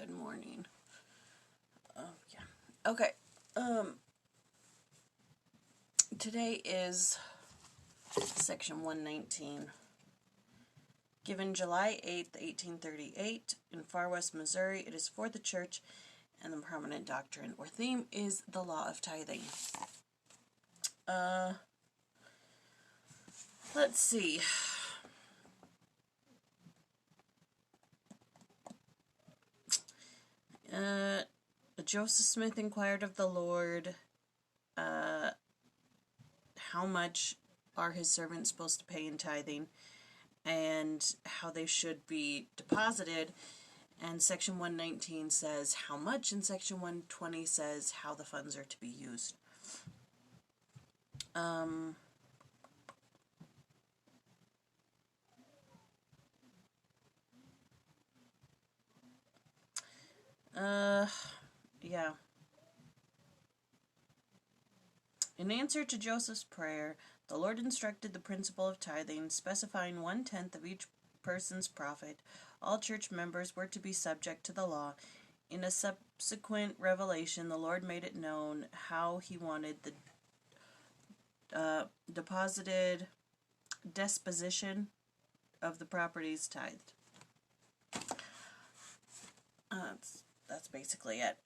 Good morning. Yeah. Okay. Today is section 119. Given July 8th, 1838, in Far West Missouri, it is for the church and the prominent doctrine. Our theme is the law of tithing. Let's see. Joseph Smith inquired of the Lord, how much are his servants supposed to pay in tithing, and how they should be deposited. And section 119 says how much, and section 120 says how the funds are to be used. Yeah. In answer to Joseph's prayer, the Lord instructed the principle of tithing, specifying 1/10 of each person's profit. All church members were to be subject to the law. In a subsequent revelation, the Lord made it known how he wanted the disposition of the properties tithed. That's basically it.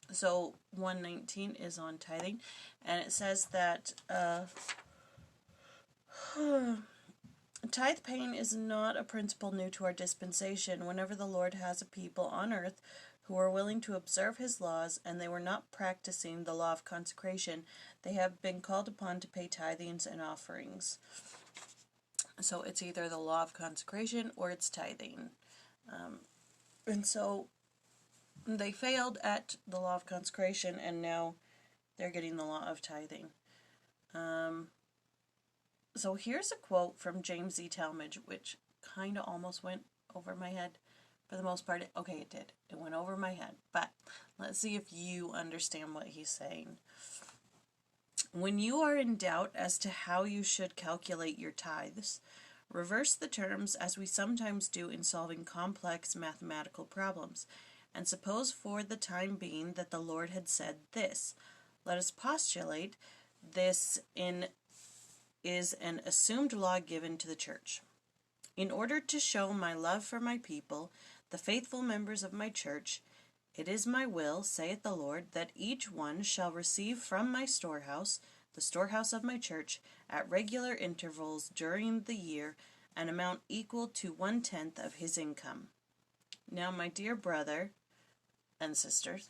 So 119 is on tithing, and it says that tithe paying is not a principle new to our dispensation. Whenever the Lord has a people on earth who are willing to observe his laws, and they were not practicing the law of consecration, they have been called upon to pay tithings and offerings. So it's either the law of consecration or it's tithing. And so they failed at the law of consecration, and now they're getting the law of tithing. So here's a quote from James E. Talmage, which kind of almost went over my head. For the most part, it did. It went over my head. But let's see if you understand what he's saying. When you are in doubt as to how you should calculate your tithes, reverse the terms as we sometimes do in solving complex mathematical problems, and suppose for the time being that the Lord had said this. Let us postulate this is an assumed law given to the church. In order to show my love for my people, the faithful members of my church, it is my will, saith the Lord, that each one shall receive from my storehouse, the storehouse of my church, at regular intervals during the year, an amount equal to 1/10 of his income. Now, my dear brother and sisters,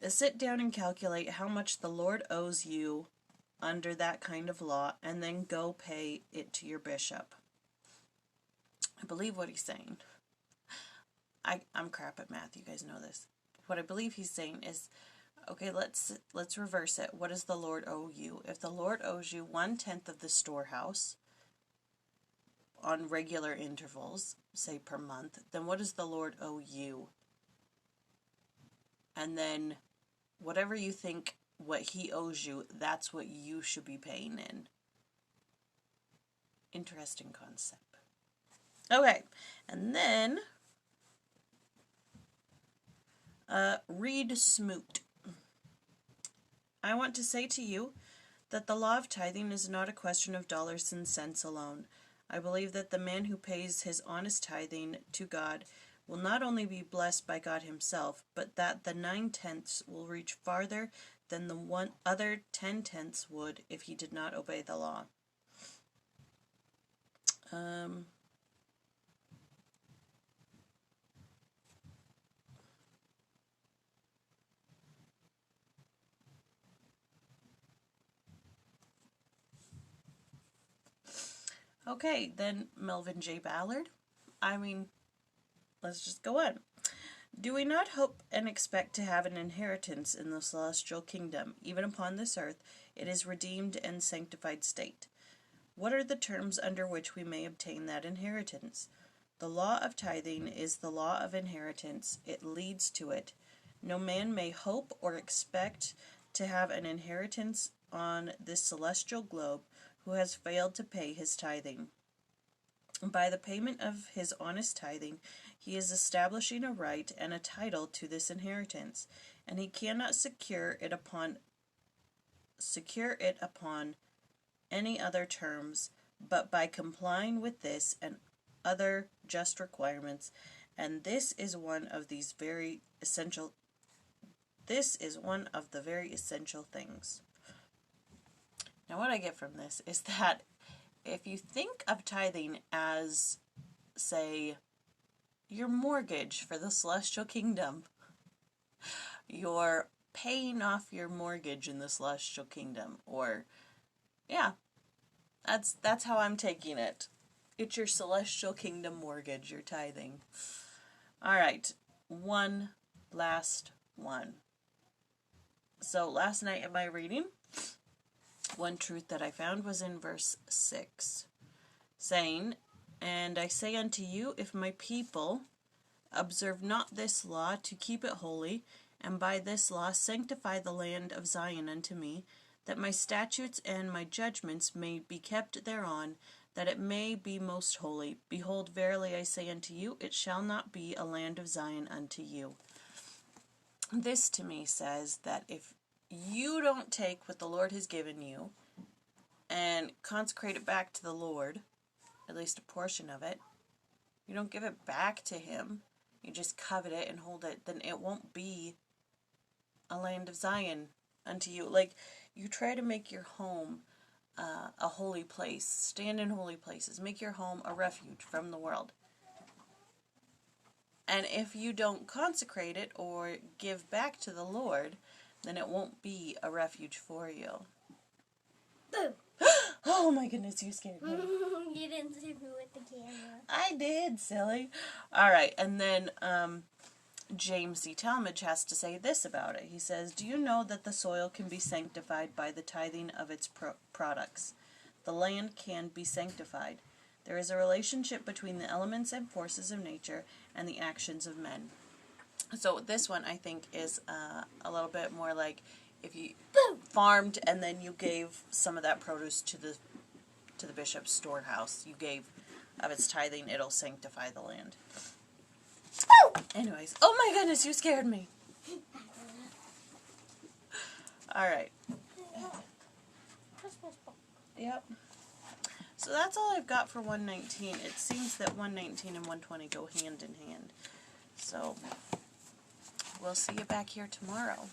sit down and calculate how much the Lord owes you under that kind of law, and then go pay it to your bishop. I believe what he's saying. I'm crap at math, you guys know this. What I believe he's saying is, okay, let's reverse it. What does the Lord owe you? If the Lord owes you 1/10 of the storehouse on regular intervals, say per month, then what does the Lord owe you? And then whatever you think what he owes you, that's what you should be paying in. Interesting concept. Okay, and then Reed Smoot. I want to say to you that the law of tithing is not a question of dollars and cents alone. I believe that the man who pays his honest tithing to God will not only be blessed by God himself, but that the 9/10 will reach farther than the other 10/10 would if he did not obey the law. Okay, then Melvin J. Ballard. Let's just go on. Do we not hope and expect to have an inheritance in the celestial kingdom, even upon this earth, it is redeemed and sanctified state? What are the terms under which we may obtain that inheritance? The law of tithing is the law of inheritance. It leads to it. No man may hope or expect to have an inheritance on this celestial globe who has failed to pay his tithing. By the payment of his honest tithing, he is establishing a right and a title to this inheritance, and he cannot secure it upon any other terms but by complying with this and other just requirements, and this is one of the very essential things. Now what I get from this is that if you think of tithing as, say, your mortgage for the celestial kingdom, you're paying off your mortgage in the celestial kingdom, or, yeah, that's how I'm taking it. It's your celestial kingdom mortgage, your tithing. All right, one last one. So last night in my reading, one truth that I found was in verse 6, saying, "And I say unto you, if my people observe not this law to keep it holy, and by this law sanctify the land of Zion unto me, that my statutes and my judgments may be kept thereon, that it may be most holy. Behold, verily I say unto you, it shall not be a land of Zion unto you." This to me says that if you don't take what the Lord has given you and consecrate it back to the Lord, at least a portion of it, you don't give it back to Him, you just covet it and hold it, then it won't be a land of Zion unto you. Like, you try to make your home a holy place, stand in holy places, make your home a refuge from the world. And if you don't consecrate it or give back to the Lord, then it won't be a refuge for you. Oh my goodness, you scared me. You didn't see me with the camera. I did, silly. Alright, and then James C. Talmage has to say this about it. He says, "Do you know that the soil can be sanctified by the tithing of its products? The land can be sanctified. There is a relationship between the elements and forces of nature and the actions of men." So this one, I think, is a little bit more like if you farmed and then you gave some of that produce to the bishop's storehouse. You gave of its tithing, it'll sanctify the land. Anyways, oh my goodness, you scared me. Alright. Yep. So that's all I've got for 119. It seems that 119 and 120 go hand in hand. So we'll see you back here tomorrow.